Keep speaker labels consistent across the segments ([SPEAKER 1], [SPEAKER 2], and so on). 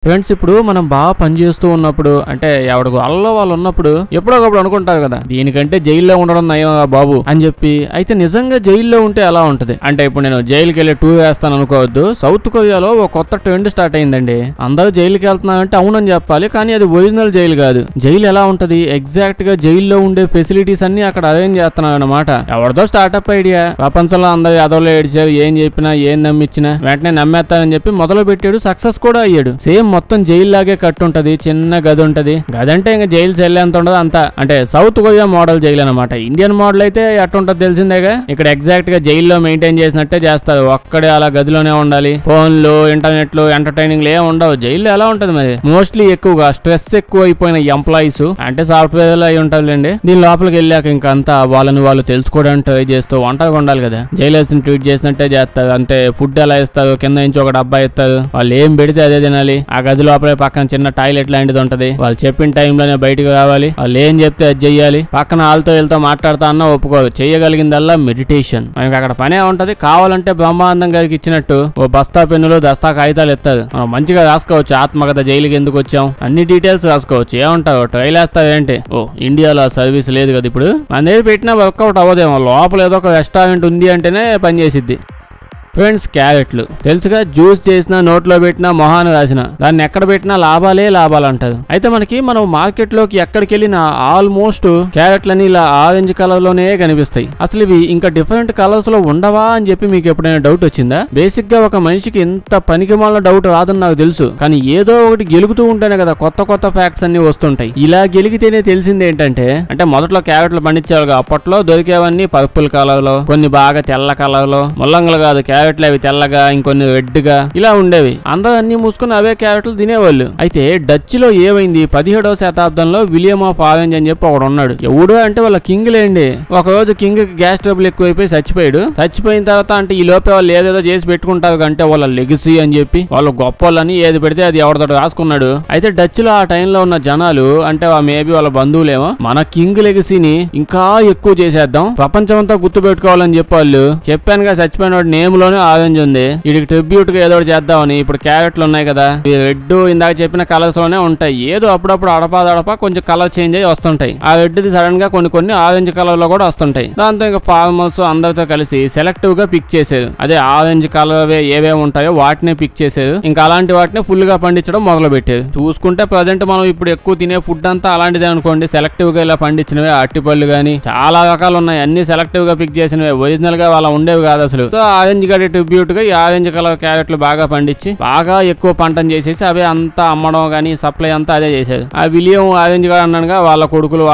[SPEAKER 1] Friends ఇప్పుడు మనం బాగా పనిచేస్తూ ఉన్నప్పుడు అంటే ఎవడికి వాళ్ళలో వాళ్ళు ఉన్నప్పుడు ఎప్పుడొకప్పుడు అనుకుంటారు కదా దీనికంటే జైల్లో ఉండడం నయం బాబు అని చెప్పి. అయితే నిజంగా జైల్లో ఉంటే ఎలా ఉంటది అంటే ఇప్పుడు నేను జైలుకి వెళ్ళి టూర్ వేస్తాను అనుకోవద్దు. సౌత్ కొరియాలో ఒక కొత్త ట్రెండ్ స్టార్ట్ అయిందండి. అందరూ జైలుకి వెళ్తున్నారంటే అవునని చెప్పాలి, కానీ అది ఒరిజినల్ జైలు కాదు. జైలు ఎలా ఉంటది, ఎగ్జాక్ట్ గా జైల్లో ఉండే ఫెసిలిటీస్ అన్ని అక్కడ అరేంజ్ చేస్తున్నారు అనమాట. ఎవరిదో స్టార్ట్అప్ ఐడియా, ప్రపంచంలో అందరూ అదోలో ఏడిచారు, ఏం చెప్పినా ఏం నమ్మిచ్చినా వెంటనే నమ్మేస్తారని చెప్పి మొదలు పెట్టాడు. సక్సెస్ కూడా అయ్యాడు. సేమ్ మొత్తం జైలు లాగే కట్టుంటది, చిన్న గది ఉంటది. గది అంటే ఇంకా జైలు సెల్ ఎంత ఉండదు అంతా. అంటే సౌత్ కొరియా మోడల్ జైలు అనమాట. ఇండియన్ మోడల్ అయితే ఎట్టుంటది తెలిసిందేగా. ఇక్కడ ఎగ్జాక్ట్ గా జైల్లో మెయింటైన్ చేసినట్టే చేస్తారు. ఒక్కడే అలా గదిలోనే ఉండాలి. ఫోన్లు, ఇంటర్నెట్లు, ఎంటర్టైనింగ్ ఏం ఉండవు. జైల్లో ఎలా ఉంటది మరి, మోస్ట్లీ ఎక్కువగా స్ట్రెస్ ఎక్కువ అయిపోయిన ఎంప్లాయీస్ అంటే సాఫ్ట్వేర్ అయి ఉంటుందిలేండి. దీని లోపలికి వెళ్ళాక ఇంకా అంతా వాళ్ళని వాళ్ళు తెలుసుకోవడానికి ట్రై చేస్తూ ఒంటరిగా ఉండాలి కదా. జైలర్స్ ని ట్రీట్ చేసినట్టే చేస్తారు. అంటే ఫుడ్ ఎలా ఇస్తారు, కింద నుంచి ఒక డబ్బా ఇస్తారు, వాళ్ళు ఏం పెడితే అదే తినాలి. ఆ గది లోపలే పక్కన చిన్న టాయిలెట్ లాంటిది ఉంటది. వాళ్ళు చెప్పిన టైంలోనే బయటకు రావాలి. వాళ్ళు ఏం చెప్తే అది చెయ్యాలి. పక్కన వాళ్ళతో వీళ్ళతో మాట్లాడుతా అన్నా ఒప్పుకోదు. చేయగలిగిందల్లా మెడిటేషన్. మనకి అక్కడ పనే ఉంటది. కావాలంటే బ్రహ్మాండం గారికి ఇచ్చినట్టు ఓ బస్తా పెన్నులు, దస్తా కాగితాలు ఇస్తారు. మనం మంచిగా రాసుకోవచ్చు. ఆత్మకథ, జైలుకి ఎందుకు వచ్చాం, అన్ని డీటెయిల్స్ రాసుకోవచ్చు. ఏమంటావు, ట్రైల్ వేస్తావు ఏంటి? ఓ ఇండియాలో సర్వీస్ లేదు కదా ఇప్పుడు. మన దగ్గర పెట్టినా వర్కౌట్ అవ్వదేమో. లోపల ఏదో ఒక రెస్టారెంట్ ఉంది అంటేనే పనిచేసిద్ది. ఫ్రెండ్స్, క్యారెట్లు తెలుసుగా. జ్యూస్ చేసినా, నోట్లో పెట్టినా, మొహాన రాసిన, దాన్ని ఎక్కడ పెట్టినా లాభాలే లాభాలు అంటారు. అయితే మనం మార్కెట్ లోకి ఎక్కడికి వెళ్ళినా ఆల్మోస్ట్ క్యారెట్లని ఇలా ఆరెంజ్ కలర్ లోనే కనిపిస్తాయి. అసలు ఇవి ఇంకా డిఫరెంట్ కలర్స్ లో ఉండవా అని చెప్పి మీకు ఎప్పుడైనా డౌట్ వచ్చిందా? బేసిక్ గా ఒక మనిషికి ఇంత పనికిమాలిన డౌట్ రాదని నాకు తెలుసు, కానీ ఏదో ఒకటి గెలుగుతూ ఉంటేనే కదా కొత్త కొత్త ఫ్యాక్ట్స్ అన్ని వస్తుంటాయి. ఇలా గెలిగితేనే తెలిసింది ఏంటంటే, అంటే మొదట్లో క్యారెట్లు పండించేవాళ్ళుగా. అప్పట్లో దొరికేవన్నీ పర్పుల్ కలర్ లో, కొన్ని బాగా తెల్ల కలర్ లో, ముల్లంగులు కాదు క్యారెట్లు, అవి తెల్లగా, ఇంకొన్ని రెడ్ గా ఇలా ఉండేవి. అందరూ అన్ని మూసుకుని అవే క్యారెట్లు తినేవాళ్ళు. అయితే డచ్ లో ఏమైంది, 17వ శతాబ్దంలో విలియం ఆఫ్ ఆరెంజ్ అని చెప్పి ఒకడు ఉన్నాడు. ఎవడు అంటే వాళ్ళ కింగ్ లేండి. ఒక రోజు కింగ్ కి గ్యాస్ ట్రబుల్ ఎక్కువైపోయి చచ్చిపోయాడు. చచ్చిపోయిన తర్వాత అంటే ఈ లోపే వాళ్ళు ఏదేదో చేసి పెట్టుకుంటారు అంటే వాళ్ళ లెగసీ అని చెప్పి వాళ్ళు గొప్ప వాళ్ళని ఏది పెడితే అది ఎవరితో రాసుకున్నాడు. అయితే డచ్ లో ఆ టైంలో ఉన్న జనాలు అంటే మేబీ వాళ్ళ బంధువులేమో మన కింగ్ లెగసీని ఇంకా ఎక్కువ చేసేద్దాం, ప్రపంచం అంతా గుర్తు పెట్టుకోవాలని చెప్పి వాళ్ళు చెప్పానుగా. చచ్చిపోయిన వాడి నేమ్ లోనే ఆరెంజ్ ఉంది. వీడికి ట్రిబ్యూట్ గా ఏదో చేద్దామని ఇప్పుడు క్యారెట్లు ఉన్నాయి కదా, రెడ్ ఇందాక చెప్పిన కలర్స్ లోనే ఉంటాయి. ఏదో అప్పుడప్పుడు అడపా కొంచెం కలర్ చేంజ్ అయ్యి వస్తుంటాయి. ఆ రెడ్ ది సడన్ గా కొన్ని ఆరెంజ్ కలర్ లో కూడా వస్తుంటాయి. దాంతో ఇంకా ఫార్మర్స్ అందరితో కలిసి సెలెక్టివ్ గా పిక్ చేసేది. అదే ఆరెంజ్ కలర్ ఏవేవి ఉంటాయో వాటినే పిక్ చేసేది. ఇంకా అలాంటి వాటిని ఫుల్ గా పండించడం మొదలు పెట్టేది. చూసుకుంటే ప్రజెంట్ మనం ఇప్పుడు ఎక్కువ తినే ఫుడ్ అంతా అలాంటిదే అనుకోండి. సెలెక్టివ్ గా ఇలా పండించినవే. అరటిపళ్ళు గానీ చాలా రకాలు ఉన్నాయి, అన్ని సెలెక్టివ్ గా పిక్ చేసినవే. ఒరిజినల్ గా వాళ్ళ ఉండేవి కాదు అసలు. సో ఆరెంజ్ గడి ట్రిబ్యూట్ గా ఈ ఆరెంజ్ కలర్ క్యారెట్లు బాగా పండించి బాగా ఎక్కువ పంటను చేసేసి అవే అంతా అమ్మడం గానీ సప్లై అంతా అదే చేసేది. ఆ విలియం ఆరెంజ్ గారు అన్నాడుగా, వాళ్ళ కొడుకులు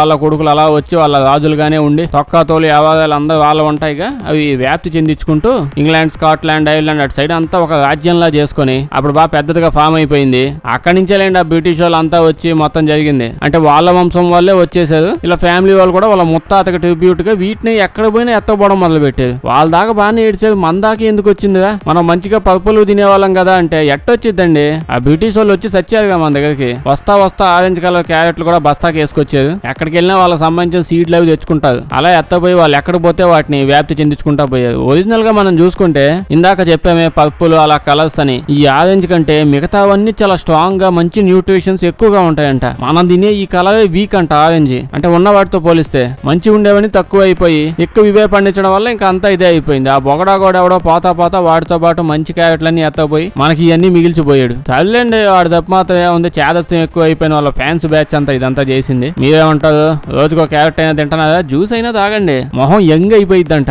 [SPEAKER 1] అలా వచ్చి వాళ్ళ రాజులుగానే ఉండి తొక్కతోలు వ్యవహారాలు అందరూ వాళ్ళ ఉంటాయిగా, అవి వ్యాప్తి చెందించుకుంటూ ఇంగ్లాండ్, స్కాట్లాండ్, ఐర్లాండ్ అటు సైడ్ అంతా ఒక రాజ్యంలా చేసుకుని అప్పుడు బాగా పెద్దదిగా ఫామ్ అయిపోయింది. అక్కడి నుంచేలేండి ఆ బ్రిటిష్ వాళ్ళు అంతా వచ్చి మొత్తం జరిగింది. అంటే వాళ్ళ వంశం వాళ్ళే వచ్చేసారు. ఇలా ఫ్యామిలీ వాళ్ళు కూడా వాళ్ళ ముత్తాతకి ట్రిబ్యూట్ గా వీటిని ఎక్కడ పోయినా ఎత్తపోవడం మొదలు పెట్టేది. వాళ్ళ దాకా బాగానే ఏడ్చేది, మన దాకా ఎందుకు వచ్చిందిగా, మనం మంచిగా పర్పుల్ తినేవాళ్ళం కదా అంటే ఎట్టొచ్చిద్దండి. ఆ బ్రిటిష్ వాళ్ళు వచ్చి సచ్చారుగా మన దగ్గరికి. వస్తా ఆరెంజ్ కలర్ క్యారెట్లు కూడా బస్తాకి వేసుకొచ్చారు. ఎక్కడికి వెళ్ళినా వాళ్ళకి సంబంధించిన సీడ్లు అవి తెచ్చుకుంటారు. అలా ఎత్తపోయి వాళ్ళు ఎక్కడ పోతే వాటిని వ్యాప్తి చెందించుకుంటా పోయారు. ఒరిజినల్ గా మనం చూసుకుంటే ఇందాక చెప్పామే పర్పుల్ అలా కలర్స్ అని, ఈ ఆరెంజ్ కంటే మిగతావన్నీ చాలా స్ట్రాంగ్ గా మంచి న్యూట్రిషన్స్ ఎక్కువగా ఉంటాయంట. మనం తినే ఈ కలర్ వీక్ అంట ఆరెంజ్. అంటే ఉన్న వాటితో పోలిస్తే మంచి ఉండేవని తక్కువ అయిపోయి ఎక్కువ ఇవే పండించడం వల్ల ఇంకా అంతా ఇదే అయిపోయింది. ఆ బొగడా కూడా ఎవడో పోతా వాటితో పాటు మంచి క్యారెట్లన్నీ ఎత్తపోయి మనకి ఇవన్నీ మిగిల్చిపోయాడు. సర్లేండి, వాడి తప్ప మాత్రం ఏముంది, చేదస్తం ఎక్కువ అయిపోయిన వాళ్ళ ఫ్యాన్స్ బ్యాచ్ అంతా ఇదంతా చేసింది. మీరేమంటారు? రోజుకో క్యారెట్ అయినా తింటున్నారా, జ్యూస్ అయినా తాగండి, మొహం యంగ్ అయిపోయిద్దంట.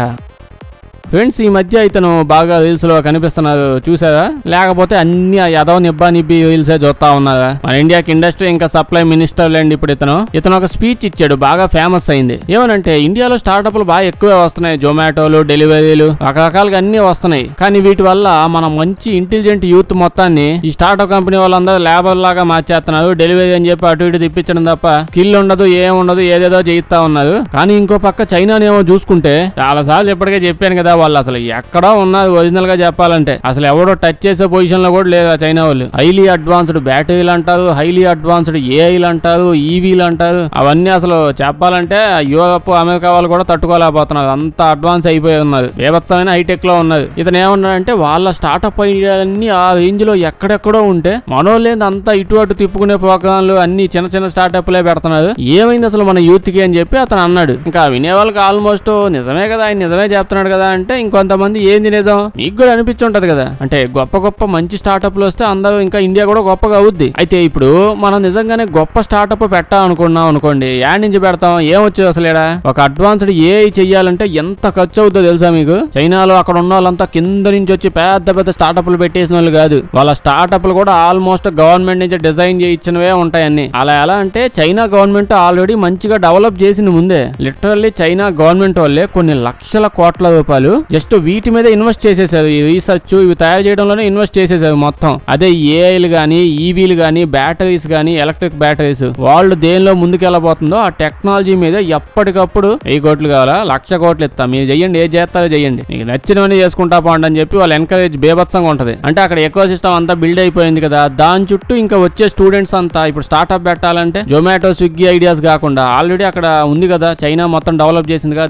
[SPEAKER 1] ఫ్రెండ్స్, ఈ మధ్య ఇతను బాగా రీల్స్ లో కనిపిస్తున్నారు చూసారా? లేకపోతే అన్ని యదవ నిబ్బి రీల్సే చూస్తా ఉన్నారా? మన ఇండియాకి ఇండస్ట్రీ ఇంకా సప్లై మినిస్టర్ లేండి ఇప్పుడు ఇతను ఒక స్పీచ్ ఇచ్చాడు, బాగా ఫేమస్ అయింది. ఏమనంటే ఇండియాలో స్టార్టప్లు బాగా ఎక్కువే వస్తున్నాయి. జొమాటోలు, డెలివరీలు, రకరకాలుగా అన్ని వస్తున్నాయి. కానీ వీటి వల్ల మనం మంచి ఇంటెలిజెంట్ యూత్ మొత్తాన్ని ఈ స్టార్ట్అప్ కంపెనీ వాళ్ళందరూ లేబర్ లాగా మార్చేస్తున్నారు. డెలివరీ అని చెప్పి అటు ఇటు తిప్పించడం తప్ప స్కిల్ ఉండదు, ఏముండదు, ఏదేదో చేయిస్తా ఉన్నారు. కానీ ఇంకో పక్క చైనానేమో చూసుకుంటే చాలా సార్లు ఇప్పటికే చెప్పాను కదా, వాళ్ళు అసలు ఎక్కడో ఉన్నది ఒరిజినల్ గా చెప్పాలంటే. అసలు ఎవడో టచ్ చేసే పొజిషన్ లో కూడా లేదు చైనా వాళ్ళు. హైలీ అడ్వాన్స్డ్ బ్యాటరీలు అంటారు, హైలీ అడ్వాన్స్డ్ ఏఐలు అంటారు, ఈవీలు అంటారు. అవన్నీ అసలు చెప్పాలంటే యూరోప్ అమెరికా వాళ్ళు కూడా తట్టుకోలేకపోతున్నారు. అంత అడ్వాన్స్ అయిపోయి ఉన్నారు, బేభత్సమైన హైటెక్ లో ఉన్నారు. ఇతను ఏమన్నాడంటే వాళ్ళ స్టార్ట్అప్ ఐడియాలన్నీ ఆ రేంజ్ లో ఎక్కడెక్కడో ఉంటే మనోళ్ళేంది అంతా ఇటు అటు తిప్పుకునే ప్రోగ్రాంలు అన్ని చిన్న చిన్న స్టార్ట్అప్లే పెడుతున్నారు, ఏమైంది అసలు మన యూత్ కి అని చెప్పి అతను అన్నాడు. ఇంకా వినే వాళ్ళకి ఆల్మోస్ట్ నిజమే కదా, ఆయన నిజమే చెప్తున్నాడు కదా అంటే ఇంకొంతమంది ఏంది నిజం మీకు కూడా అనిపించుంటది కదా. అంటే గొప్ప గొప్ప మంచి స్టార్ట్అప్లు వస్తే అందరూ ఇంకా ఇండియా కూడా గొప్పగా అవుద్ది. అయితే ఇప్పుడు మనం నిజంగానే గొప్ప స్టార్ట్అప్ పెట్టాలనుకున్నాం అనుకోండి, యాడ్ నుంచి పెడతాం ఏమొచ్చేది అసలు? ఒక అడ్వాన్స్డ్ ఏఐ చెయ్యాలంటే ఎంత ఖర్చు అవుతుందో తెలుసా మీకు? చైనాలో అక్కడ ఉన్న వాళ్ళంతా కింద నుంచి వచ్చి పెద్ద పెద్ద స్టార్ట్అప్లు పెట్టేసిన వాళ్ళు కాదు. వాళ్ళ స్టార్ట్అప్లు కూడా ఆల్మోస్ట్ గవర్నమెంట్ నుంచి డిజైన్ చేయించినవే ఉంటాయన్ని. అలా ఎలా అంటే చైనా గవర్నమెంట్ ఆల్రెడీ మంచిగా డెవలప్ చేసింది ముందే. లిటరల్లీ చైనా గవర్నమెంట్ వాళ్ళే కొన్ని లక్షల కోట్ల రూపాయలు జస్ట్ వీటి మీద ఇన్వెస్ట్ చేసేసారు. ఈ రీసెర్చ్ ఇవి తయారు చేయడంలోనే ఇన్వెస్ట్ చేసేసారు మొత్తం. అదే ఏఐలు గానీ, ఈవీలు గానీ, బ్యాటరీస్ గానీ, ఎలక్ట్రిక్ బ్యాటరీస్ వాళ్ళు దేనిలో ముందుకెళ్ళబోతుందో ఆ టెక్నాలజీ మీద ఎప్పటికప్పుడు 1000 కోట్లు కావాలా, 1,00,000 కోట్లు ఇస్తాం, మీరు చెయ్యండి, ఏ చేస్తారో చెయ్యండి, మీకు నచ్చినవన్నీ చేసుకుంటా పోండి అని చెప్పి వాళ్ళు ఎంకరేజ్ బేభత్సంగా ఉంటది. అంటే అక్కడ ఎకో సిస్టమ్ అంతా బిల్డ్ అయిపోయింది కదా, దాని చుట్టూ ఇంకా వచ్చే స్టూడెంట్స్ అంతా ఇప్పుడు స్టార్ట్అప్ పెట్టాలంటే జొమాటో, స్విగ్గీ ఐడియాస్ కాకుండా ఆల్రెడీ అక్కడ ఉంది కదా, చైనా మొత్తం డెవలప్ చేసింది కదా,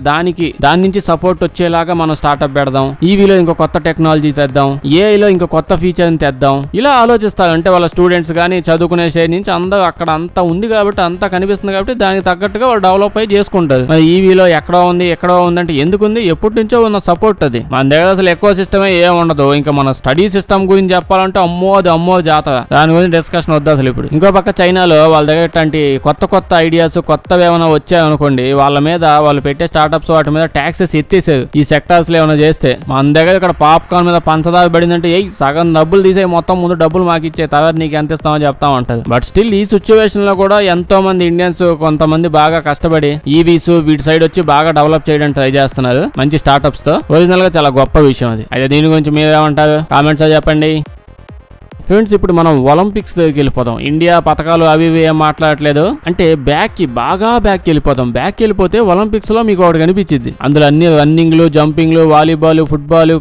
[SPEAKER 1] దాని నుంచి సపోర్ట్ వచ్చేలాగా మనం స్టార్ట్అప్ పెడదాం, ఈవీలో ఇంకో కొత్త టెక్నాలజీ తెద్దాం, ఏఐలో ఇంకో కొత్త ఫీచర్ ని తెద్దాం, ఇలా ఆలోచిస్తారు. అంటే వాళ్ళ స్టూడెంట్స్ కానీ చదువుకునే స్టేజ్ నుంచి అందరూ అక్కడ అంతా ఉంది కాబట్టి, అంతా కనిపిస్తుంది కాబట్టి దానికి తగ్గట్టుగా వాళ్ళు డెవలప్ అయ్యి చేసుకుంటారు. ఈవీలో ఎక్కడో ఉంది ఎక్కడో ఉందంటే ఎందుకుంది, ఎప్పటి నుంచో ఉన్న సపోర్ట్ అది. మన దగ్గర అసలు ఎక్కువ సిస్టమే ఏం ఉండదు. ఇంకా మన స్టడీ సిస్టమ్ గురించి చెప్పాలంటే అమ్మో జాతర, దాని గురించి డిస్కషన్ వద్దు అసలు ఇప్పుడు. ఇంకో పక్క చైనాలో వాళ్ళ దగ్గర ఇట్లాంటి కొత్త కొత్త ఐడియాస్ కొత్తవి ఏమైనా వచ్చాయనుకోండి, వాళ్ళ మీద వాళ్ళు పెట్టే స్టార్ట్అప్స్ వాటి మీద ట్యాక్సెస్ ఎత్తేసారు ఈ సెక్టార్స్ లో ఏమైనా చేస్తే. మన దగ్గర ఇక్కడ పాప్కార్న్ మీద పంచదార పడిందంటే సగం డబ్బులు తీసే మొత్తం ముందు డబ్బులు మాకు ఇచ్చే, తర్వాత నీకు ఎంత ఇస్తామో చెప్తా ఉంటారు. బట్ స్టిల్ ఈ సిచ్యువేషన్ లో కూడా ఎంతో మంది ఇండియన్స్ కొంతమంది బాగా కష్టపడి ఈవీస్ వీటి సైడ్ వచ్చి బాగా డెవలప్ చేయడానికి ట్రై చేస్తున్నారు మంచి స్టార్ట్అప్స్ తో. ఒరిజినల్ గా చాలా గొప్ప విషయం అది. అయితే దీని గురించి మీరేమంటారు కామెంట్స్ లో చెప్పండి. ఫ్రెండ్స్, ఇప్పుడు మనం ఒలింపిక్స్ దగ్గరికి వెళ్ళిపోదాం. ఇండియా పథకాలు అవి ఇవి ఏం మాట్లాడట్లేదు, అంటే బాగా బ్యాక్ వెళ్ళిపోతాం. బ్యాక్ వెళ్ళిపోతే ఒలింపిక్స్ లో మీకు ఒకటి కనిపించింది, అందులో అన్ని రన్నింగ్లు, జంపింగ్లు, వాలీబాల్, ఫుట్బాల్,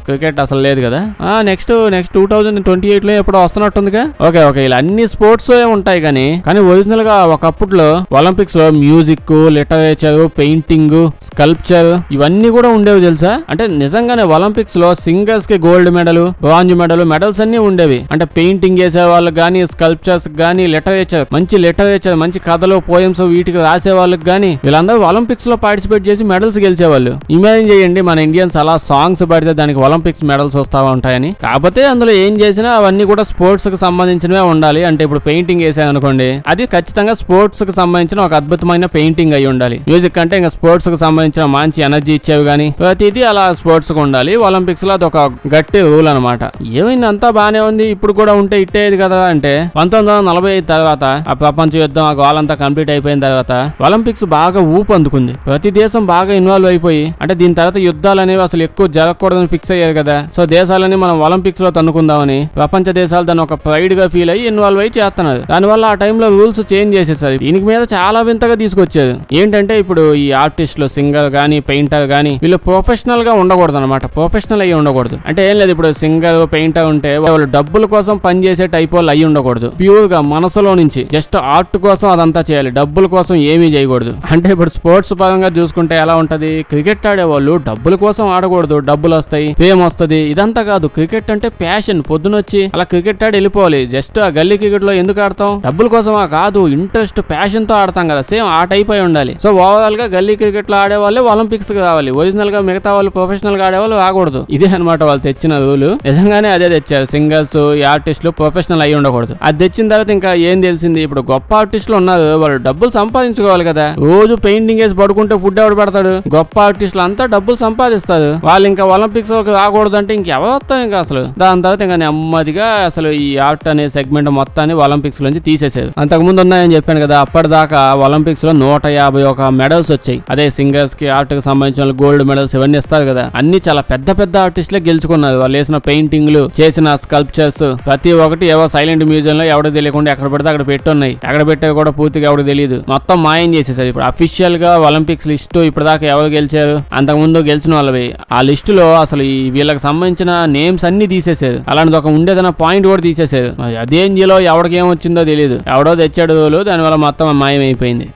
[SPEAKER 1] క్రికెట్ అసలు లేదు కదా. నెక్స్ట్ 2028 లో ఎప్పుడో వస్తున్నట్టుందిగా. ఓకే ఇలా అన్ని స్పోర్ట్స్ ఉంటాయి కానీ ఒరిజినల్ గా ఒకప్పుడులో ఒలింపిక్స్ లో మ్యూజిక్, లిటరేచర్, పెయింటింగ్, స్కల్ప్చర్ ఇవన్నీ కూడా ఉండేవి తెలుసా. అంటే నిజంగానే ఒలింపిక్స్ లో సింగర్స్ కి గోల్డ్ మెడల్, బ్రాంజ్ మెడల్స్ అన్ని ఉండేవి. అంటే పెయింటింగ్ చేసే వాళ్ళకి గానీ, స్కల్ప్చర్స్ గానీ, లిటరేచర్ మంచి కథలు, పోయమ్స్ వీటికి రాసే వాళ్ళకి గానీ వీళ్ళందరూ ఒలింపిక్స్ లో పార్టిసిపేట్ చేసి మెడల్స్ గెలిచేవాళ్ళు. ఇమాజిన్ చేయండి మన ఇండియన్స్ అలా సాంగ్స్ పడితే దానికి ఒలింపిక్స్ మెడల్స్ వస్తా ఉంటాయని. కాకపోతే అందులో ఏం చేసినా అవన్నీ కూడా స్పోర్ట్స్ కి సంబంధించినవే ఉండాలి. అంటే ఇప్పుడు పెయింటింగ్ వేసామనుకోండి, అది ఖచ్చితంగా స్పోర్ట్స్ కి సంబంధించిన ఒక అద్భుతమైన పెయింటింగ్ అయి ఉండాలి. మ్యూజిక్ అంటే ఇంకా స్పోర్ట్స్ కి సంబంధించిన మంచి ఎనర్జీ ఇచ్చేవి గానీ ప్రతిదీ అలా స్పోర్ట్స్ కు ఉండాలి. ఒలింపిక్స్ లో అదొక గట్టి రూల్ అనమాట. ఏమైంది అంతా బానే ఉంది, ఇప్పుడు కూడా ఉంటే ఇట్టేది కదా అంటే 1945 తర్వాత ఆ ప్రపంచ యుద్ధం ఆ గోల్ అంతా కంప్లీట్ అయిపోయిన తర్వాత ఒలింపిక్స్ బాగా ఊపు అందుకుంది. ప్రతి దేశం బాగా ఇన్వాల్వ్ అయిపోయి, అంటే దీని తర్వాత యుద్ధాలు అనేవి అసలు ఎక్కువ జరగకూడదని ఫిక్స్ అయ్యారు కదా. సో దేశాలని మనం ఒలింపిక్స్ లో తన్నుకుందామని ప్రపంచ దేశాలు దాన్ని ఒక ప్రైడ్ గా ఫీల్ అయ్యి ఇన్వాల్వ్ అయ్యి చేస్తున్నారు. దానివల్ల ఆ టైంలో రూల్స్ చేంజ్ చేసేసారు. దీనికి మీద చాలా వింతగా తీసుకొచ్చారు. ఏంటంటే ఇప్పుడు ఈ ఆర్టిస్టులు, సింగర్ గానీ, పెయింటర్ గానీ వీళ్ళు ప్రొఫెషనల్ గా ఉండకూడదు అనమాట. ప్రొఫెషనల్ అయ్యి ఉండకూడదు. అంటే ఏం లేదు, ఇప్పుడు సింగర్, పెయింటర్ ఉంటే వాళ్ళు డబ్బుల కోసం పనిచేసే టైప్ వాళ్ళు అయ్యి ఉండకూడదు. ప్యూర్ గా మనసులో నుంచి జస్ట్ ఆర్ట్ కోసం అదంతా చేయాలి, డబ్బుల కోసం ఏమీ చేయకూడదు. అంటే ఇప్పుడు స్పోర్ట్స్ పరంగా చూసుకుంటే ఎలా ఉంటది, క్రికెట్ ఆడేవాళ్ళు డబ్బుల కోసం ఆడకూడదు, డబ్బులు వస్తాయి, ఫేమ్ వస్తుంది, ఇదంతా కాదు. క్రికెట్ అంటే ప్యాషన్, పొద్దునొచ్చి అలా క్రికెట్ ఆడి వెళ్ళిపోవాలి. జస్ట్ ఆ గల్లీ క్రికెట్ లో ఎందుకు ఆడతాం, డబ్బుల కోసమా కాదు, ఇంట్రెస్ట్ ప్యాషన్ తో ఆడతాం కదా, సేమ్ ఆ టైప్ అయి ఉండాలి. సో ఓవరాల్ గా గల్లీ క్రికెట్ లో ఆడే వాళ్ళే ఒలింపిక్స్ కి రావాలి. ఒరిజినల్ గా మిగతా వాళ్ళు ప్రొఫెషనల్ గా ఆడేవాళ్ళు రాకూడదు. ఇదే అనమాట వాళ్ళు తెచ్చిన రూల్. నిజంగానే అదే తెచ్చారు. సింగర్స్, ఆర్టిస్టులు ప్రొఫెషనల్ అయ్యి ఉండకూడదు. అది తెచ్చిన తర్వాత ఇంకా ఏం తెలిసింది, ఇప్పుడు గొప్ప ఆర్టిస్టులు ఉన్నారు, వాళ్ళు డబ్బులు సంపాదించుకోవాలి కదా. రోజు పెయింటింగ్ వేసి పడుకుంటే ఫుడ్ ఎవడు పెడతాడు? గొప్ప ఆర్టిస్టులు అంతా డబ్బులు సంపాదిస్తారు. వాళ్ళు ఇంకా ఒలింపిక్స్ వరకు రాకూడదు అంటే ఇంకెవరు వస్తాం ఇంకా అసలు. దాని తర్వాత ఇంకా నెమ్మదిగా అసలు ఈ ఆర్ట్ అనే సెగ్మెంట్ మొత్తాన్ని ఒలింపిక్స్ నుంచి తీసేసారు. అంతకుముందు ఉన్నాయని చెప్పాను కదా, అప్పటిదాకా ఒలింపిక్స్ లో 151 మెడల్స్ వచ్చాయి. అదే సింగర్స్ కి, ఆర్ట్ కి సంబంధించిన గోల్డ్ మెడల్స్ ఇవన్నీ ఇస్తారు కదా, అన్ని చాలా పెద్ద పెద్ద ఆర్టిస్టులే గెలుచుకున్నారు. వాళ్ళు వేసిన పెయింటింగ్లు, చేసిన స్కల్ప్చర్ స్కల్ప్చర్స్ ప్రతి ఒక్కటి ఏవో సైలెంట్ మ్యూజియం లో ఎవడో తెలియకుండా ఎక్కడ పడితే అక్కడ పెట్టున్నాయి. ఎక్కడ పెట్టేవి కూడా పూర్తిగా ఎవరికి తెలియదు. మొత్తం మాయం చేసేసారు. ఇప్పుడు అఫీషియల్ గా ఒలింపిక్స్ లిస్టు ఇప్పటిదాకా ఎవరు గెలిచారు, అంతకుముందు గెలిచిన వాళ్ళవి ఆ లిస్టులో అసలు ఈ వీళ్ళకి సంబంధించిన నేమ్స్ అన్ని తీసేసారు. అలాంటిది ఒక ఉండేదన్న పాయింట్ కూడా తీసేసారు. అదేంజిలో ఎవరికి ఏమొచ్చిందో తెలియదు. ఎవడో తెచ్చాడు, దానివల్ల మొత్తం మాయం అయిపోయింది.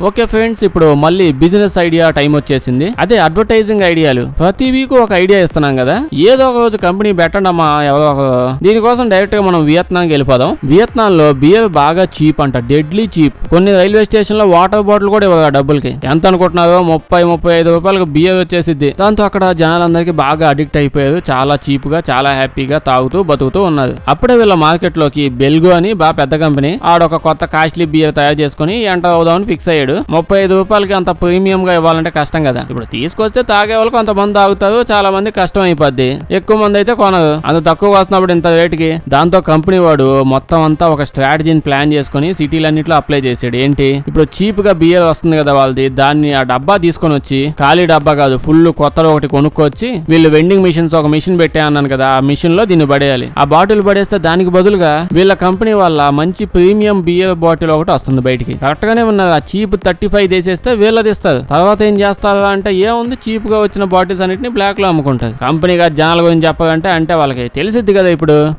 [SPEAKER 1] ఓకే ఫ్రెండ్స్, ఇప్పుడు మళ్ళీ బిజినెస్ ఐడియా టైం వచ్చేసింది. అదే అడ్వర్టైజింగ్ ఐడియాలు. ప్రతి వీక్ ఒక ఐడియా ఇస్తున్నాం కదా, ఏదో ఒక రోజు కంపెనీ పెట్టండి అమ్మా ఎవరో ఒక. దీనికోసం డైరెక్ట్ గా మనం వియత్నాంకి వెళ్ళిపోదాం. వియత్నాం లో బియర్ బాగా చీప్ అంట, డెడ్లీ చీప్. కొన్ని రైల్వే స్టేషన్ లో వాటర్ బాటిల్ కూడా ఇవ్వగా డబ్బులకి. ఎంత అనుకుంటున్నారో 30-35 రూపాయలకు బియర్ వచ్చేసిద్ది. దాంతో అక్కడ జనాలందరికీ బాగా అడిక్ట్ అయిపోయారు. చాలా చీప్ గా, చాలా హ్యాపీగా తాగుతూ బతుకుతూ ఉన్నారు. అప్పుడే వీళ్ళ మార్కెట్ లోకి బెల్గో అని బాగా పెద్ద కంపెనీ ఆడొక కొత్త కాస్ట్లీ బియర్ తయారు చేసుకుని ఎంటర్ అవుదామని ఫిక్స్ అయ్యాడు. 35 రూపాయలకి అంత ప్రీమియం గా ఇవ్వాలంటే కష్టం కదా. ఇప్పుడు తీసుకొస్తే తాగే వాళ్ళు కొంతమంది తాగుతారు, చాలా మంది కష్టం అయిపోద్ది. ఎక్కువ మంది అయితే కొనరు. అంత తక్కువ వస్తున్నప్పుడు ఇంత రేటుకి. దాంతో కంపెనీ వాడు మొత్తం అంతా ఒక స్ట్రాటజీని ప్లాన్ చేసుకుని సిటీలన్నింటిలో అప్లై చేసాడు. ఏంటి, ఇప్పుడు చీప్ గా బియర్ వస్తుంది కదా వాళ్ళది, దాన్ని ఆ డబ్బా తీసుకొని వచ్చి, ఖాళీ డబ్బా కాదు ఫుల్ కొత్తలో ఒకటి కొనుక్కొచ్చి, వీళ్ళు వెండింగ్ మిషన్స్ ఒక మిషన్ పెట్టే అన్నాను కదా, ఆ మిషన్ లో దీన్ని పడేయాలి. ఆ బాటిల్ పడేస్తే దానికి బదులుగా వీళ్ళ కంపెనీ వల్ల మంచి ప్రీమియం బియర్ బాటిల్ ఒకటి వస్తుంది బయటికి. కరెక్ట్ గానే ఉన్నది. ఆ చీప్ 35 వేసేస్తే వీళ్ళది ఇస్తారు. తర్వాత ఏం చేస్తారు అంటే, ఏముంది చీప్ గా వచ్చిన బాటిల్స్ అన్నిటిని బ్లాక్ లో అమ్ముకుంటారు. కంపెనీగా జనాల గురించి చెప్పాలంటే అంటే వాళ్ళకి తెలిసిద్ది కదా.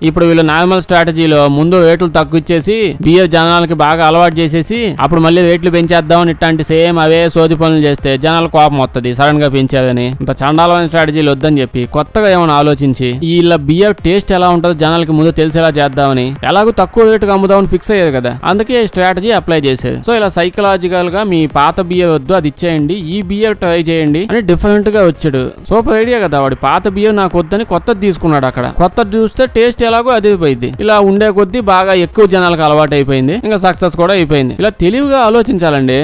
[SPEAKER 1] ఇప్పుడు వీళ్ళు నార్మల్ స్ట్రాటజీలో ముందు రేట్లు తక్కువ ఇచ్చేసి బియర్ జనాలకి బాగా అలవాటు చేసేసి అప్పుడు మళ్ళీ రేట్లు పెంచేద్దామని ఇట్లాంటి సేమ్ అవే సోది పనులు చేస్తే జనాల కోపం వస్తుంది సడన్ గా పెంచారని. ఇంత చండాలమైన స్ట్రాటజీలు వద్దని చెప్పి కొత్తగా ఏమైనా ఆలోచించి వీళ్ళ బియర్ టేస్ట్ ఎలా ఉంటుందో జనాలకి ముందు తెలిసేలా చేద్దామని, ఎలాగో తక్కువ రేటుగా అమ్ముదామని ఫిక్స్ అయ్యారు కదా, అందుకే స్ట్రాటజీ అప్లై చేశారు. సో ఇలా సైకలాజికల్ గా మీ పాత బియర్ వద్దు, అది ఇచ్చేయండి, ఈ బియర్ ట్రై చేయండి అని డిఫరెంట్ గా వచ్చాడు. సూపర్ ఐడియా కదా. వాడి పాత బియర్ నాకు వద్దని కొత్తది తీసుకున్నాడు. అక్కడ కొత్తది చూస్తే టేస్ట్ ఎలాగో అదే పోయింది. ఇలా ఉండే కొద్దీ బాగా ఎక్కువ జనాలకు అలవాటు అయిపోయింది, ఇంకా సక్సెస్ కూడా అయిపోయింది. ఇలా తెలివిగా ఆలోచించాలండి.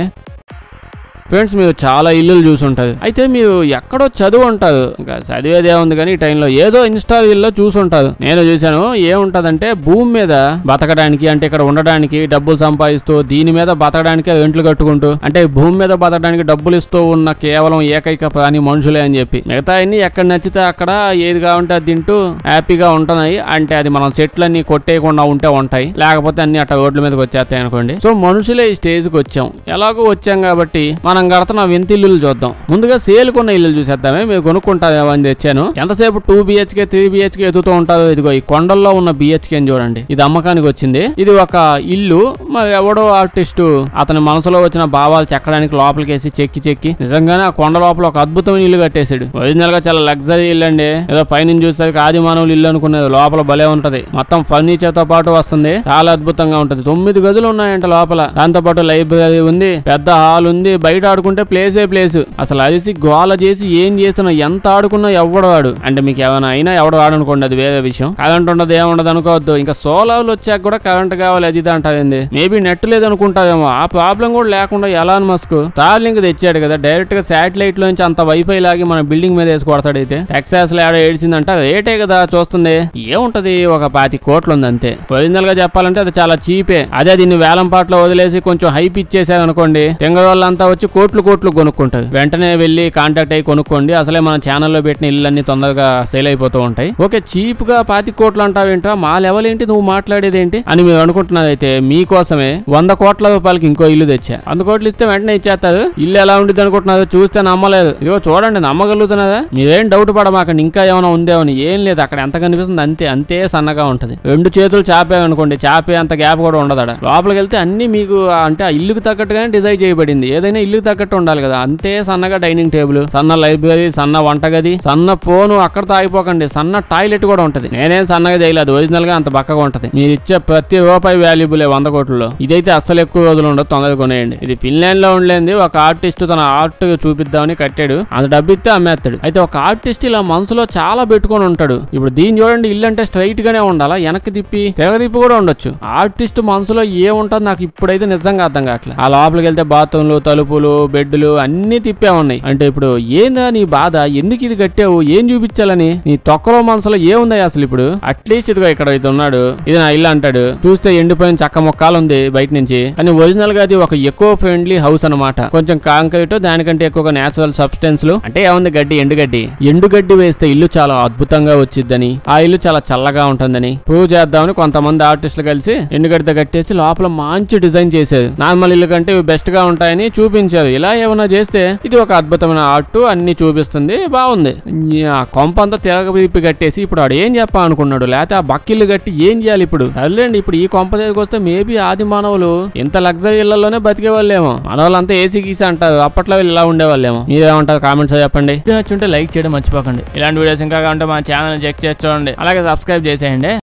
[SPEAKER 1] ఫ్రెండ్స్, మీరు చాలా ఇల్లులు చూసుంటారు. అయితే మీరు ఎక్కడో చదువు ఉంటారు, ఇంకా చదివేదే ఉంది కానీ ఈ టైంలో ఏదో ఇన్స్టా రీల్లో చూసుంటారు. నేను చూశాను. ఏముంటదంటే భూమి మీద బతకడానికి, అంటే ఇక్కడ ఉండడానికి డబ్బులు సంపాదిస్తూ దీని మీద బతకడానికి రెంట్లు కట్టుకుంటూ, అంటే భూమి మీద బతకడానికి డబ్బులు ఇస్తూ ఉన్న కేవలం ఏకైక ప్రాణి మనుషులే అని చెప్పి, మిగతా అన్ని ఎక్కడ నచ్చితే అక్కడ ఏది కావాలంటే అది తింటూ హ్యాపీగా ఉంటున్నాయి. అంటే అది మనం చెట్లన్నీ కొట్టేయకుండా ఉంటే ఉంటాయి, లేకపోతే అన్ని అట్లా రోడ్ల మీదకి వచ్చేస్తాయి అనుకోండి. సో మనుషులే ఈ స్టేజ్కి వచ్చాం. ఎలాగో వచ్చాం కాబట్టి మనం కడుతున్న వింత ఇల్లులు చూద్దాం. ముందుగా సేల్ కొన్న ఇల్లు చూసేద్దామే. మీరు కొనుక్కుంటారేమో అని తెచ్చాను. ఎంతసేపు 2 BHK 3 BHK ఎదుగుతూ ఉంటారో. ఇదిగో ఈ కొండల్లో ఉన్న BHK అని చూడండి, ఇది అమ్మకానికి వచ్చింది. ఇది ఒక ఇల్లు. మరి ఎవడో ఆర్టిస్టు అతని మనసులో వచ్చిన భావాలు చెక్కడానికి లోపలికేసి చెక్కి నిజంగానే ఆ కొండ లోపల ఒక అద్భుతమైన ఇల్లు కట్టేశాడు. ఒరిజినల్ గా చాలా లగ్జరీ ఇల్లు అండి. ఏదో పైనుంచి చూసేసరికి ఆది మానవులు ఇల్లు అనుకునేది, లోపల భలే ఉంటది. మొత్తం ఫర్నిచర్ తో పాటు వస్తుంది, చాలా అద్భుతంగా ఉంటది. 9 గదులు ఉన్నాయంట లోపల. దాంతో పాటు లైబ్రరీ ఉంది, పెద్ద హాల్ ఉంది, బయట ఆడుకుంటే ప్లేసే ప్లేస్. అసలు అరిసి గోల చేసి ఏం చేస్తున్నా, ఎంత ఆడుకున్నా ఎవడు వాడు. అంటే మీకు ఏమైనా అయినా ఎవడు వాడనుకోండి, అది వేరే విషయం. కరెంట్ ఉండదు, ఏముండదు అనుకోవద్దు. ఇంకా సోలార్లు వచ్చాక కూడా కరెంట్ కావాలి అది ఇది అంటారేంది. మేబీ నెట్ లేదు అనుకుంటావేమో. ఆ ప్రాబ్లం కూడా లేకుండా ఎలాన్ మస్క్ స్టార్లింక్ తెచ్చాడు కదా, డైరెక్ట్ గా శాటిలైట్ లోంచి అంత వైఫై లాగి మన బిల్డింగ్ మీద వేసి కొడతాడు. అయితే టెక్సాస్ లో ఏడిచిందంట, రేటే కదా చూస్తుంది. ఏముంటది, ఒక 20 కోట్లు ఉంది అంతే. ఒరిజినల్ గా చెప్పాలంటే అది చాలా చీపే. అదే దీన్ని వేలం పాటలో వదిలేసి కొంచెం హైప్ ఇచ్చేసారు అనుకోండి, తెంగ వాళ్ళంతా వచ్చి కోట్లు కొనుక్కుంటారు. వెంటనే వెళ్ళి కాంటాక్ట్ అయ్యి కొనుక్కోండి. అసలే మన ఛానల్లో పెట్టిన ఇళ్ళన్నీ తొందరగా సేల్ అయిపోతూ ఉంటాయి. ఓకే, చీప్ గా 25 కోట్లు అంటావేంటో, మా లెవెల్ ఏంటి, నువ్వు మాట్లాడేది ఏంటి అని మీరు అనుకుంటున్నదైతే మీకోసమే 100 కోట్ల రూపాయలకి ఇంకో ఇల్లు తెచ్చా. 100 కోట్లు ఇస్తే వెంటనే ఇచ్చేస్తారు. ఇల్లు ఎలా ఉంటుంది అనుకుంటున్నారు, చూస్తే నమ్మలేదు. ఇదిగో చూడండి, నమ్మగలుగుతున్నదా? మీరేం డౌట్ పడమాకండి. ఇంకా ఏమైనా ఉందేమని. ఏం లేదు, అక్కడ ఎంత కనిపిస్తుంది అంతే సన్నగా ఉంటది. 2 చేతులు చాపేవనుకోండి, చాపే అంత గ్యాప్ కూడా ఉండదు. లోపలికి వెళ్తే అన్ని మీకు అంటే ఆ ఇల్లుకి తగ్గట్టుగానే డిజైన్ చేయబడింది. ఏదైనా ఇల్లుకి తగ్గట్టు ఉండాలి కదా. అంతే సన్నగా డైనింగ్ టేబుల్, సన్న లైబ్రరీ, సన్న వంటగది, సన్న ఫోను. అక్కడతో అయిపోకండి, సన్న టాయిలెట్ కూడా ఉంటది. నేనేం సన్నగా చేయలేదు, ఒరిజినల్ గా అంత బక్కగా ఉంటది. మీరు ఇచ్చే ప్రతి రూపాయి వాల్యుబుల్ 100 కోట్లలో. ఇదైతే అస్సలు ఎక్కువ రోజులు ఉండదు, తొందరగా కొనేయండి. ఇది ఫిన్లాండ్ లో ఉండలేంది. ఒక ఆర్టిస్ట్ తన ఆర్ట్ చూపిద్దామని కట్టాడు, అంత డబ్బు ఇస్తే అమ్మేస్తాడు. అయితే ఒక ఆర్టిస్ట్ ఇలా మనసులో చాలా పెట్టుకొని ఉంటాడు. ఇప్పుడు దీన్ని చూడండి, ఇల్లు అంటే స్ట్రైట్ గానే ఉండాలా, వెనక్కి తిప్పి తిరగతిప్పి కూడా ఉండొచ్చు. ఆర్టిస్ట్ మనసులో ఏముంటుంది నాకు ఇప్పుడైతే నిజంగా అర్థం కావట్లేదు. ఆ లోపలికి వెళ్తే బాత్రూమ్లు, తలుపులు, బెడ్లు అన్ని తిప్పే ఉన్నాయి. అంటే ఇప్పుడు ఏందా నీ బాధ, ఎందుకు ఇది కట్టావు, ఏం చూపించాలని, నీ తొక్కలో మనసులో ఏముందా అసలు? ఇప్పుడు అట్లీస్ట్ ఇదిగో ఇక్కడ అయితే ఉన్నాడు, ఇది నా ఇల్లు అంటాడు, చూస్తే ఎండిపోయిన చక్క మొక్కలు ఉంది బయట నుంచి, కానీ ఒరిజినల్ గా అది ఒక ఎకో ఫ్రెండ్లీ హౌస్ అనమాట. కొంచెం కాంక్రీట్, దానికంటే ఎక్కువగా నేచురల్ సబ్స్టెన్స్ లు, అంటే ఏముంది గడ్డి, ఎండుగడ్డి వేస్తే ఇల్లు చాలా అద్భుతంగా వచ్చిద్దని, ఆ ఇల్లు చాలా చల్లగా ఉంటుందని ప్రూవ్ చేద్దామని కొంతమంది ఆర్టిస్టులు కలిసి ఎండుగడ్డితో కట్టేసి లోపల మంచి డిజైన్ చేసేది. నార్మల్ ఇల్లు కంటే ఇవి బెస్ట్ గా ఉంటాయని చూపించారు. ఇలా ఏమైనా చేస్తే ఇది ఒక అద్భుతమైన ఆర్ట్ అన్ని చూపిస్తుంది, బాగుంది. కొంపంతా తిరగబిప్పి కట్టేసి ఇప్పుడు వాడు ఏం చెప్పాలనుకున్నాడు, లేకపోతే ఆ బక్కిల్లు కట్టి ఏం చేయాలి ఇప్పుడు? అదేండి, ఇప్పుడు ఈ కొంప దగ్గరికి వస్తే మేబీ ఆది మానవులు ఇంత లగ్జరీ ఇళ్లలోనే బతికే వాళ్ళేమో, మన వాళ్ళంతా ఏసీ గీసీ అంటారు, అప్పట్లో ఇలా ఉండేవాళ్ళేమో. మీరేమంటారు కామెంట్స్ చెప్పండి. నచ్చుంటే లైక్ చేయడం మర్చిపోకండి. ఇలాంటి వీడియోస్ ఇంకా ఉంటే మా ఛానల్ చెక్ చేసి చూడండి, అలాగే సబ్స్క్రైబ్ చేసేయండి.